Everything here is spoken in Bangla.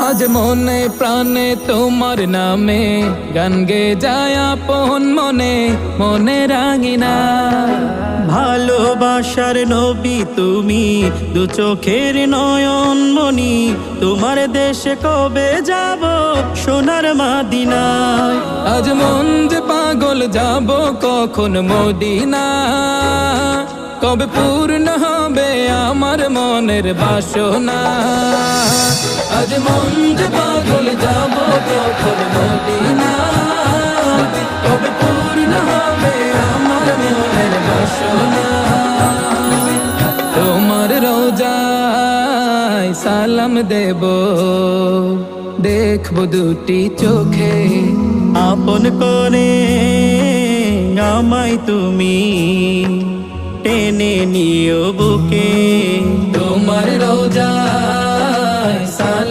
আজ মনে প্রাণে তোমার নামে গান গে যায় আপন মনে মনে রাঙিনা। ভালোবাসার নবী তুমি, দু চোখের নয়ন মনি, তোমার দেশে কবে যাব সোনার মাদিনায়। আজ মন যে পাগল যাব কখন মদিনা, কবে পূর্ণ হবে আমার মনের বাসনা। আজ মন যে পাগল যাব কখন মদিনা, কবে পূর্ণ হবে আমার মনের বাসনা। তোমার রোজায় সালাম দেব, দেখবো দুটি চোখে, আপন করে আমায় তুমি টেনে নিও বুকে। তোমার রোজায় সালাম